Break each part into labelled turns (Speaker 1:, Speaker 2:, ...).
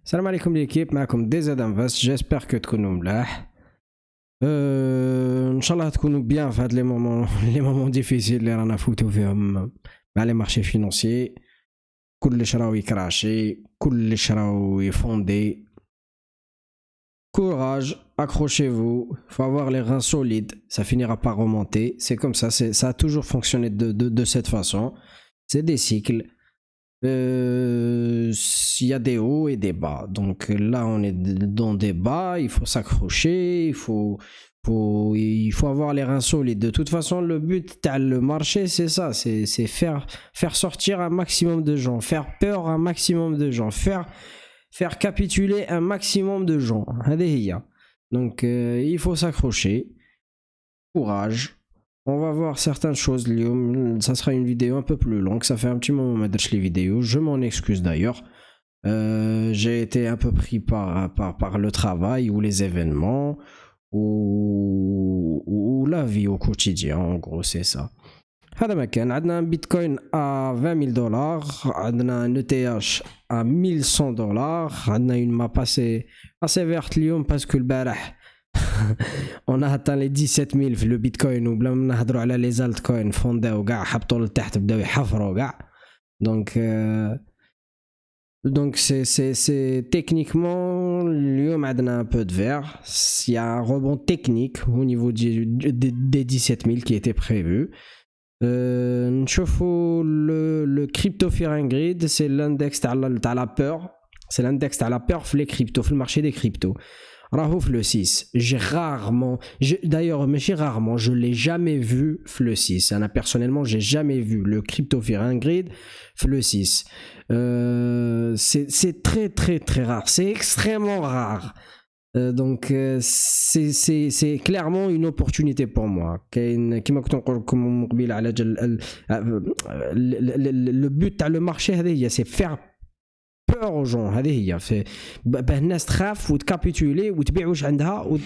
Speaker 1: Salam alaikum l'équipe, معكم DZ Invest, j'espère que تكونوا ملاح. ان شاء الله تكونوا bien في هاد les moments difficiles اللي رانا نفوتوا فيهم مع les marchés financiers. كلش راهو يكراشي، كلش راهو يفوندي. Courage, accrochez-vous, faut avoir les reins solides, ça finira par remonter. C'est comme ça, ça a toujours fonctionné de cette façon. C'est des cycles. Il y a des hauts et des bas. Donc là, on est dans des bas, il faut s'accrocher, il faut avoir les reins solides. De toute façon, le but le marché, c'est ça, c'est faire sortir un maximum de gens, faire peur à un maximum de gens, faire capituler un maximum de gens. Donc il faut s'accrocher. Courage. On va voir certaines choses. Ça sera une vidéo un peu plus longue. Ça fait un petit moment que je les vidéos. Je m'en excuse d'ailleurs. J'ai été un peu pris par le travail ou les événements ou la vie au quotidien. En gros, c'est ça. هذا ما كان عندنا un bitcoin à 20 000 dollars, عندنا un ETH à 1100 dollars, عندنا une map assez verte اليوم parce que البارح on a atteint les 17 000 في le bitcoin وبلا ما نهضروا على les altcoins فونداو كاع حبطوا لتحت بداو يحفروا كاع. Donc c'est techniquement اليوم عندنا un peu de vert. Il y a un rebond technique au niveau des 17 000 qui était prévu. نشوفوا le crypto fear and greed, c'est l'index تاع la peur, c'est l'index تاع la peur في les cryptos, في le marché des cryptos. Rahouf le 6, d'ailleurs, je l'ai jamais vu le 6. Personnellement, j'ai jamais vu le crypto fear and greed le 6. C'est très très très rare, c'est extrêmement rare. Donc c'est clairement une opportunité pour moi. Le but à le marché, c'est faire peur aux gens. هذه هي الناس تخاف وتكابيتولي وتبيع واش عندها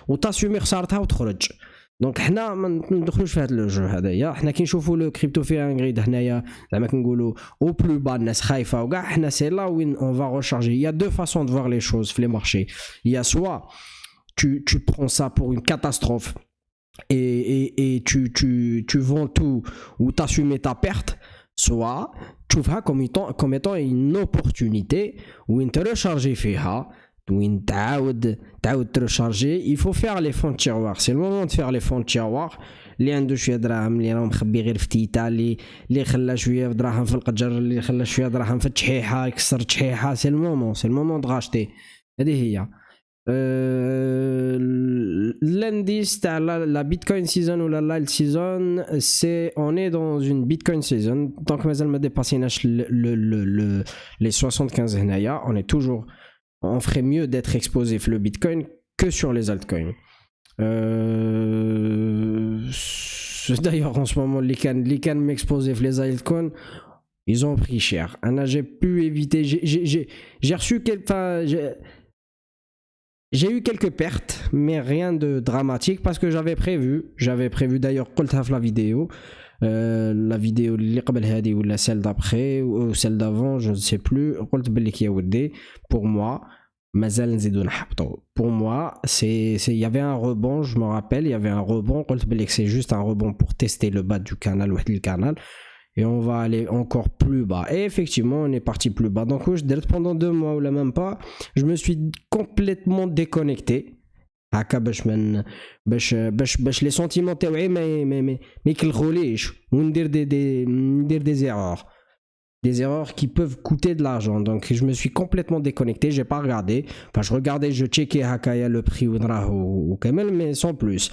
Speaker 1: وتاسيومي خسارتها وتخرج. دونك حنا ما ندخلوش في هذا الجو هذايا. حنا كي نشوفوا لو كريبتو في انغريد هنايا زعما كنقولوا او بلو با الناس خايفه وكاع حنا سي لا وين اون فا recharger. Il y a deux façons de voir les choses في les marchés. Il y a soit tu prends ça pour une catastrophe et tu vends tout ou t'assumes ta perte, soit tu vois comme étant une opportunité où tu te recharger فيها وين تعاود ترشارجي. il faut faire les fonds de tiroir. c'est le moment de faire les fonds de tiroir. اللي عنده شويه دراهم اللي راهم مخبي غير في تيتا اللي خلى شويه دراهم في القجر اللي خلى شويه دراهم في التشحيحه يكسر تشحيحه. c'est le moment de racheter. هذه هي l'indice تاع la bitcoin season ou la light season. c'est on est dans une bitcoin season tant que مازال ما ديباسيناش les 75 هنايا. on ferait mieux d'être exposé sur le bitcoin que sur les altcoins. D'ailleurs en ce moment les can m'exposer sur les altcoins, ils ont pris cher. J'ai pu éviter, j'ai reçu j'ai eu quelques pertes, mais rien de dramatique parce que j'avais prévu d'ailleurs la vidéo اللي قبل هذه ولا celle d'après ou celle d'avant, je ne sais plus. قلت باللي كي ودي pour moi مازال نزيدو نحبطو. pour moi il y avait un rebond, je me rappelle, il y avait un rebond. قلت باللي que c'est juste un rebond pour tester le bas du canal واحد الكانال et on va aller encore plus bas. Et effectivement on est parti plus bas. Donc pendant 2 mois ou là même pas, je me suis complètement déconnecté هكا باش les sentiments تاوعي ما يكلخوليش وندير des erreurs qui peuvent coûter de l'argent. Donc je me suis complètement déconnecté, j'ai pas regardé. Enfin je regardais, je checkais هكايا le prix ou كامل mais sans plus.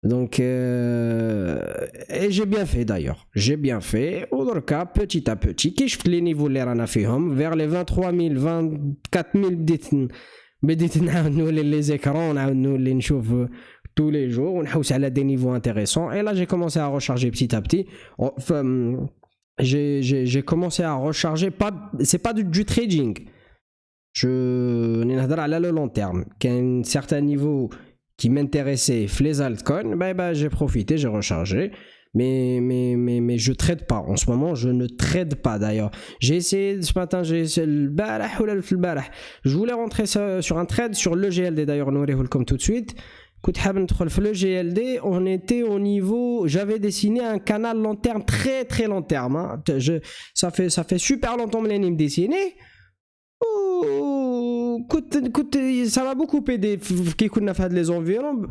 Speaker 1: Donc et j'ai bien fait d'ailleurs, j'ai bien fait. ودركا petit à petit كي شفت les niveaux اللي رانا فيهم vers les 23 000 24 000 بديت نعاود نولي les écrans, نعاود نولي نشوف tous les jours ونحوس على des niveaux intéressants. Et là j'ai commencé à recharger petit à petit. J'ai commencé à recharger, c'est pas du trading. Je نهضر على le long terme. Qu'un certain niveau qui m'intéressait les altcoins, j'ai profité, j'ai rechargé. mais je trade pas. En ce moment, je ne trade pas d'ailleurs. J'ai essayé ce matin, j'ai essayé je voulais rentrer sur un trade sur le GLD d'ailleurs, on aurait comme tout de suite. Le GLD, on était au niveau, j'avais dessiné un canal long terme, très très long terme. Hein. Ça fait super longtemps que je l'ai dessiné. Ça m'a beaucoup aidé qui كنا في هاد les environs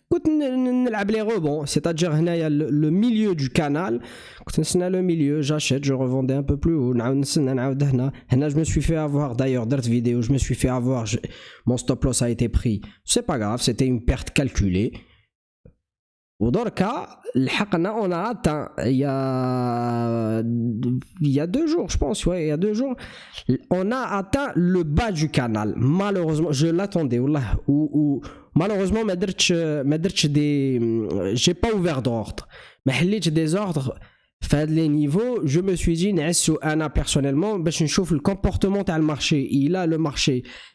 Speaker 1: كنت نلعب les rebonds, c'est-à-dire هنايا le milieu du canal كنت نستنى le milieu, j'achète, je revendais un peu plus haut, نعاود نستنى نعاود هنا je me suis fait avoir d'ailleurs درت vidéo, je me suis fait avoir, mon stop loss a été pris, c'est pas grave, c'était une perte calculée. ودركا لحقنا on a atteint il y a 2 jours je pense, ouais, il y a 2 jours on a atteint le bas du canal. Malheureusement je l'attendais ou malheureusement ما درتش des j'ai pas ouvert d'ordre, ما حليتش des ordres في هاد les niveaux. Je me suis dit نعسو انا personnellement باش نشوف le comportement تاع المارشي.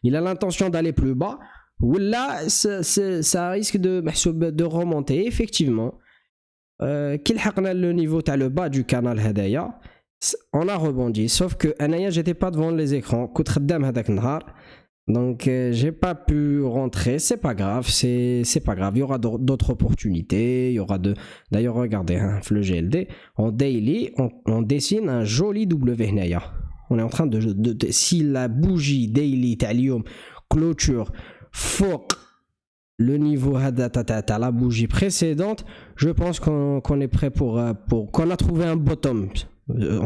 Speaker 1: Il a l'intention d'aller plus bas ou là ça risque de remonter effectivement. Qui لحقنا le niveau تاع le bas du canal هدايا on a rebondi, sauf que انايا j'étais pas devant les écrans, كنت خدام هذاك النهار, donc j'ai pas pu rentrer. C'est pas grave, c'est pas grave, il y aura d'autres opportunités, il y aura d'ailleurs regardez hein, le GLD en daily on dessine un joli W هنايا. On est en train de si la bougie daily تاع اليوم clôture فوق le niveau à la bougie précédente, je pense qu'on est prêt pour qu'on a trouvé un bottom.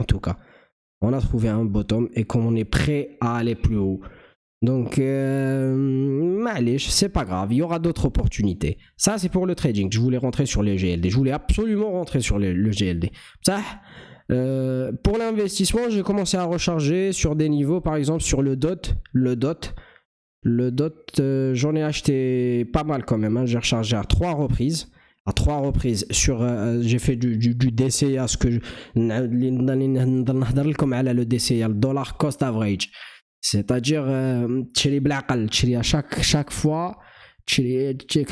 Speaker 1: En tout cas on a trouvé un bottom et qu'on est prêt à aller plus haut. Donc c'est pas grave, il y aura d'autres opportunités. Ça c'est pour le trading. Je voulais rentrer sur les GLD, je voulais absolument rentrer sur le GLD. Ça pour l'investissement, j'ai commencé à recharger sur des niveaux, par exemple sur le DOT, j'en ai acheté pas mal quand même, hein. J'ai rechargé à 3 reprises. Sur j'ai fait du DCA, ce que le DCA, le dollar cost average, c'est-à-dire à chaque fois,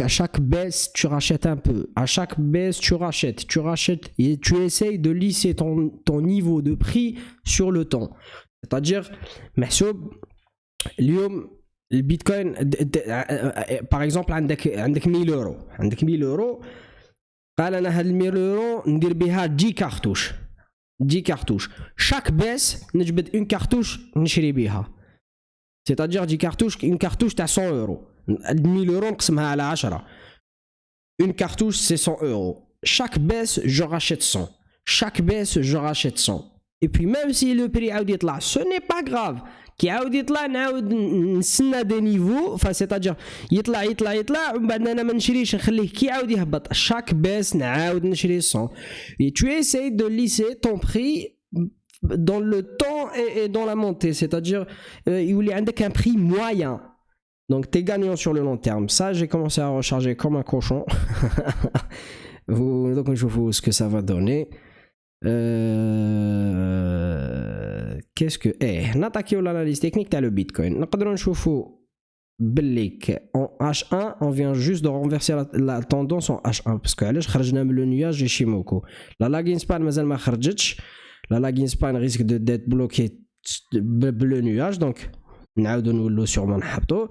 Speaker 1: à chaque baisse tu rachètes un peu, à chaque baisse tu rachètes et tu essayes de lisser ton niveau de prix sur le temps. C'est-à-dire محسوب اليوم البيتكوين par exemple عندك 1000 اورو، 1000 اورو، قال انا هاد 1000 اورو ندير بها 10 كارتوش، شاك بيس نجبد اون كارتوش نشري بها، c'est-à-dire 10 كارتوش، اون كارتوش تاع 100 اورو، 1000 اورو نقسمها على 10، une cartouche c'est 100 euros, chaque baisse je rachète 100, chaque baisse je rachète 100, et puis même si le prix عاود يطلع ce n'est pas grave، كي عاود يطلع نعاود نستنى دي نيفو، c'est-à-dire يطلع ومن بعد انا ما نشريش نخليه كي عاود يهبط، chaque baisse نعاود نشري 100، et tu essayes de lisser ton prix dans le temps et dans la montée, c'est-à-dire يولي عندك un prix moyen. Donc t'es gagnant sur le long terme. Ça j'ai commencé à recharger comme un cochon. Donc je vois ce que ça va donner. Qu'est-ce que نتاكيو l'analyse technique تاع le Bitcoin. نقدروا نشوفوا بالليك en H1 on vient juste de renverser la tendance en H1 parce que علاش خرجنا من le nuage Ishimoku. La lagging span مازال ما خرجتش. La lagging span risque d'être bloquée le nuage, donc نعاودوا نولوا sûrement نحبطوا.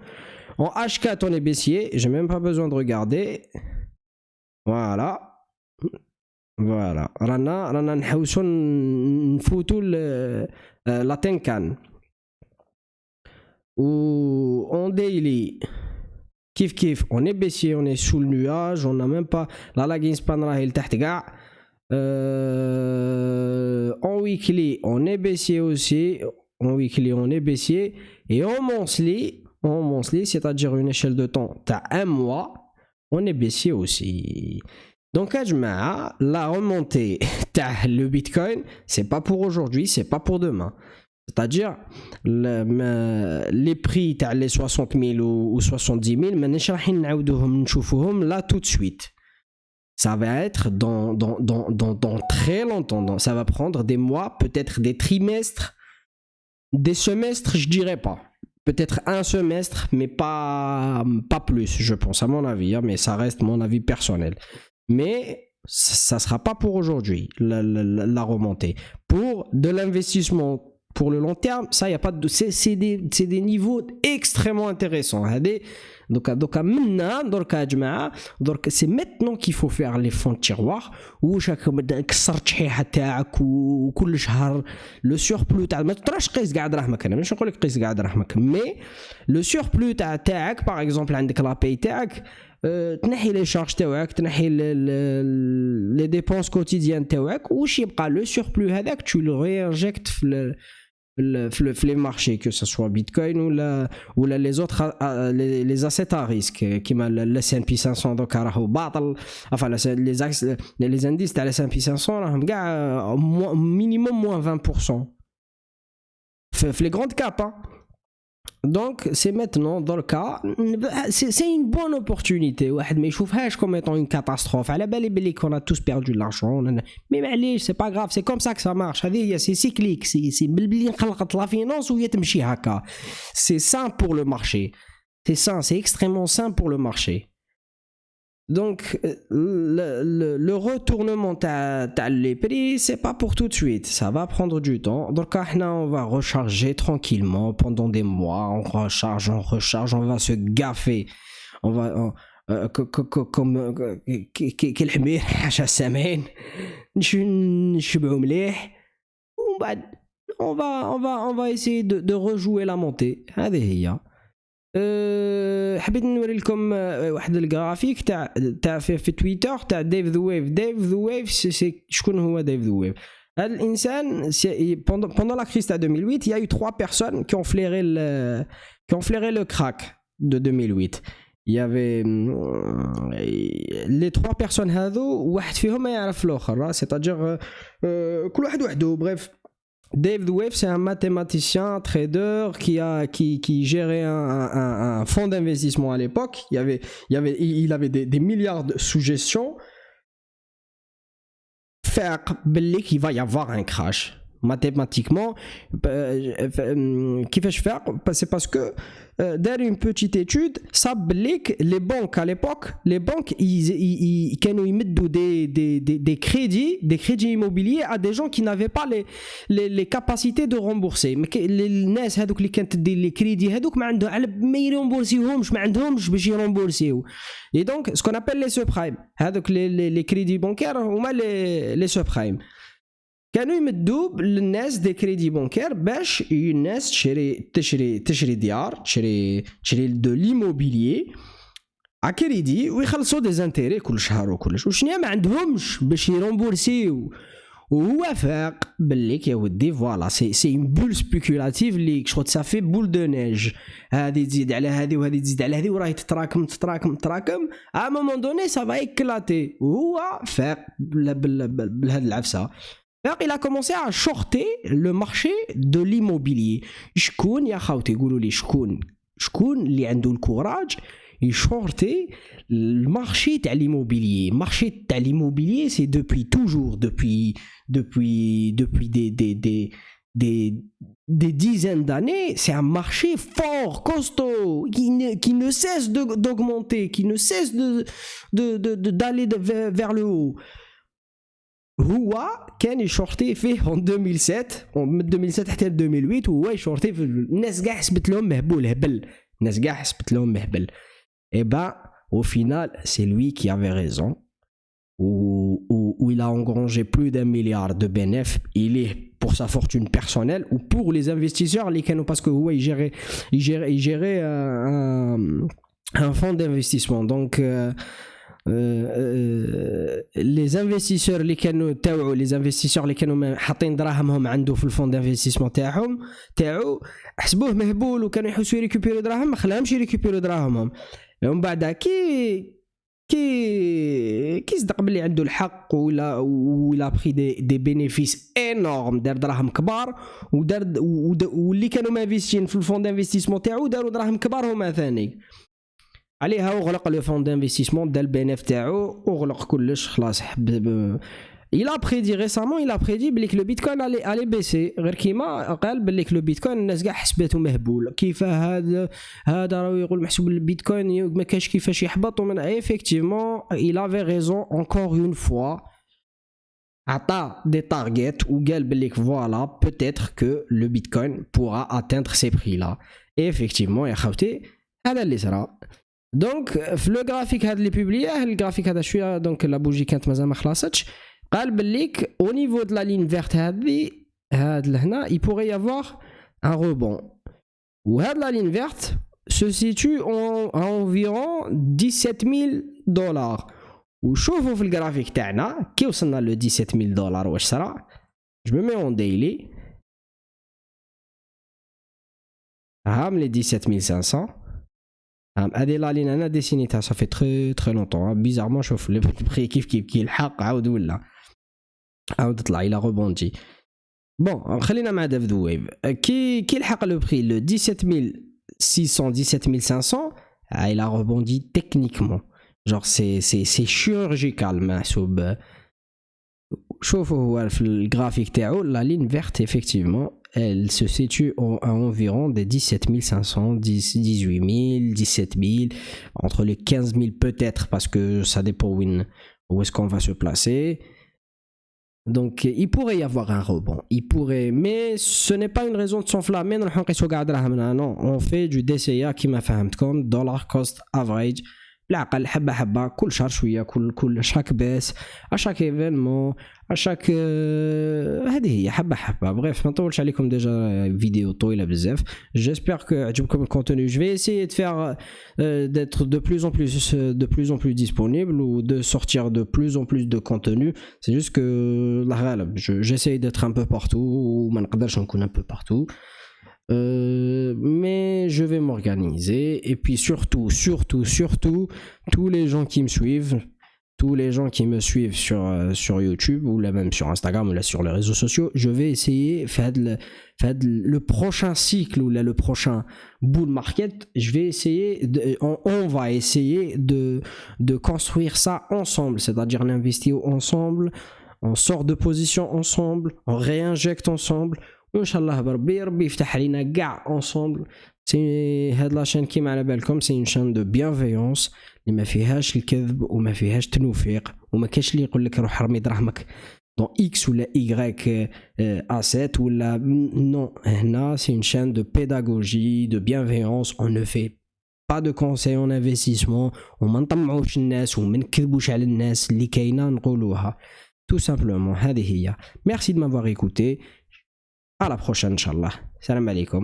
Speaker 1: En H4 on est baissier, j'ai même pas besoin de regarder. Voilà رانا نحوسوا نفوتوا la Tenkan. Ou en daily كيف on est baissier, on est sous le nuage, on n'a même pas la lagging span راهي لتحت كاع. En weekly on est baissier aussi, en weekly on est baissier, et en monthly, c'est-à-dire une échelle de temps t'as un mois, on est baissier aussi. Donc la remontée t'as le Bitcoin, c'est pas pour aujourd'hui, c'est pas pour demain. C'est-à-dire les prix t'as les 60 000 ou 70 000 مانيش رايحين نعاودوهم نشوفوهم là tout de suite. Ça va être dans très longtemps, ça va prendre des mois, peut-être des trimestres, des semestres, je dirais pas. Peut-être un semestre, mais pas plus, je pense, à mon avis, hein, mais ça reste mon avis personnel. Mais Ça ne sera pas pour aujourd'hui, la remontée. Pour de l'investissement pour le long terme, ça, il n'y a pas de. C'est des niveaux extrêmement intéressants. Donc c'est maintenant qu'il faut faire les fonds de tiroir. Le surplus, mais le surplus, par exemple, la paye, تنحي les charges تاعك تنحي les dépenses quotidiennes تاعك وش يبقى le surplus هذاك tu le réinjectes في les marchés, que ce soit Bitcoin ou les autres les assets à risque كيما le S&P 500 دوك راهو باطل. enfin les indices تاع le S&P 500 راهم كاع minimum moins 20% في les grandes caps, hein. Donc c'est maintenant dans le cas, c'est une bonne opportunité. واحد ما يشوفهاش comme étant une catastrophe. على بالي بلي qu'on a tous perdu de l'argent, mais معليش c'est pas grave, c'est comme ça que ça marche. هذه هي c'est cyclique, c'est بلي انخلقت la finance وهي تمشي هكا. C'est sain pour le marché, c'est sain, c'est extrêmement sain pour le marché. Donc le retournement les prix, c'est pas pour tout de suite, ça va prendre du temps. Donc on va recharger tranquillement pendant des mois, on recharge, on va se gaffer, on va comme quel حمير حاجة سامين نشبعو مليح ومن بعد on va essayer de rejouer la montée. هذه هي. حبيت نوري لكم واحد الجرافيك تاع في تويتر تاع ديف ذا ويف. شكون هو ديف ذا ويف؟ هذا الانسان pendant la crise de 2008, il y a eu 3 personnes qui ont flairé le crack de 2008. Il y avait les 3 personnes هذو واحد فيهم ما يعرف الاخر, c'est-à-dire كل واحد وحده. Bref, Dave the Wave, c'est un mathématicien, trader qui gérait un fonds d'investissement à l'époque. Il avait des milliards de suggestions. Faire qu'il va y avoir un crash. Mathématiquement, كيفاش faire? C'est parce que derrière une petite étude, ça blique les banques à l'époque. Les banques, ils يمدوا des crédits immobiliers à des gens qui n'avaient pas les capacités de rembourser. Mais الناس هذوك اللي كانت تدير لي كريدي هذوك ما عندهم ما يرمبورسيوهمش, ما عندهمش باش يرمبورسيو. Et donc ce qu'on appelle les subprimes, هذوك les crédits bancaires هما les subprimes. كانوا يمدوا للناس دي كريدي بانكير باش الناس تشري ديار, تشري دو ليموبيليي ا كريدي ويخلصوا دي زانتيري كل شهر وكلش, وشنو ما عندهمش باش يرمبورسيو. وهو فاق باللي يا ودي فوالا سي اون بول سبيكولاتيف اللي شغل صافي بول دو نيج, هذه تزيد على هذه وهذه تزيد على هذه وراهي تتراكم ا مومون دوني سا فا ايكلاتي. وهو فاق بهذه العفسه. Alors, il a commencé à shorter le marché de l'immobilier. شكون يا خاوتي يقولوا لي شكون اللي عنده الكوراج يشورتي المارشي تاع l'immobilier. marché تاع l'immobilier, c'est depuis toujours, depuis des dizaines d'années, c'est un marché fort, costaud, qui ne cesse d'augmenter, qui ne cesse d'aller vers le haut. هو كان يشورتي فيه en 2007 من 2007 حتى 2008. وهو يشورتي في الناس كاع حسبت لهم مهبل. Et ben au final c'est lui qui avait raison, où il a engrangé plus d'1 milliard de bénéfices. Il est pour sa fortune personnelle ou pour les investisseurs les canaux, parce que هو il gérait un fonds d'investissement. Donc les investisseurs اللي كانوا حاطين دراهمهم عنده في الفون دانفستيسمون تاعو حسبوه مهبول وكانوا يحوسوا يريكوبيرو دراهم, ما خلاهمش يريكوبيرو دراهمهم. ومن بعد كي صدق بلي عنده الحق ولا بري دي بينيفيس انورم, دار دراهم كبار واللي كانوا مانفيستين في الفون دانفستيسمون تاعو داروا دراهم كبار هما ثاني. عليها وغلق لو فون دانفستيسمون دا البنف تاعو وغلق كلش خلاص. il a prédit récemment, il a prédit que le bitcoin allait baisser. غير كيما قال que le bitcoin الناس كاع حسبته مهبول. كيف هذا راه يقول محسوب البيتكوين ما كاش كيفاش يحبط ومن effectivement il avait raison encore une fois. عطى des targets وقال que voilà peut-être que le bitcoin pourra atteindre ces prix là. Et effectivement يا خوتي هذا اللي صرا. Donc le graphique هذا اللي بوبلياه الجرافيك هذا شويه donc la bougie كانت مازال ما خلصتش. قال بالليك au niveau de la ligne verte هاد لهنا il pourrait y avoir un rebond. وهاد la ligne verte se situe à environ $17,000. وشوفوا في الجرافيك تاعنا كي وصلنا ل $17,000 واش صرا. je me mets en daily. هام لي 17500. هادي لا لين انا ديسينيتها صافي تري تري لونطون. بيزارمون شوف البري كيف كيلحق عاود ولا عاود طلع الى روبوندي. بون خلينا مع داف ذويف كي لحق لو بري لو 17600 17500 il a rebondi techniquement. genre c'est chirurgical محسوب. شوفوا هو في الجرافيك تاعو لا لين فيرت effectivement elle se situe à environ des 17,500, 18 000, 17 000, entre les 15 000 peut-être parce que ça dépend où est-ce qu'on va se placer. Donc il pourrait y avoir un rebond, il pourrait, mais ce n'est pas une raison de s'enflammer. Non, on fait du DCA qui m'a fait comme dollar cost average. بالعقل حبه حبه كل شهر شويه كل شاك باس اشاك ايفينمون اشاك هذه هي حبه حبه. بريف ما نطولش عليكم ديجا فيديو طويله بزاف. جيسبر كو عجبكم الكونتوني. جو في essayer de faire d'être de plus en plus disponible ou de sortir de plus en plus de contenu. C'est juste que الله غالب j'essaie d'être un peu partout وما نقدرش نكون un peu partout. Mais je vais m'organiser. Et puis surtout, tous les gens qui me suivent sur YouTube ou là même sur Instagram ou là sur les réseaux sociaux, je vais essayer faire le prochain cycle ou là le prochain bull market. Je vais essayer, on va essayer de construire ça ensemble, c'est-à-dire on investit ensemble, on sort de position ensemble, on réinjecte ensemble. وان شاء الله بربي يفتح علينا كاع ensemble. سي هاد لاشين كيما على بالكم سي شان دو بيانفيونس اللي ما فيهاش الكذب وما فيهاش تنوفيق وما كاش اللي يقول لك روح رمي دراهمك دون اكس ولا ايغريك اسيت ولا نو. هنا سي اون شان دو بيداغوجي دو بيانفيونس. on ne fait pas de conseil en investissement وما نطمعوش الناس وما نكذبوش على الناس اللي كاينه نقولوها tout simplement. هذه هي. merci de m'avoir écouté. À la prochaine, Inch'Allah. Salam alaikum.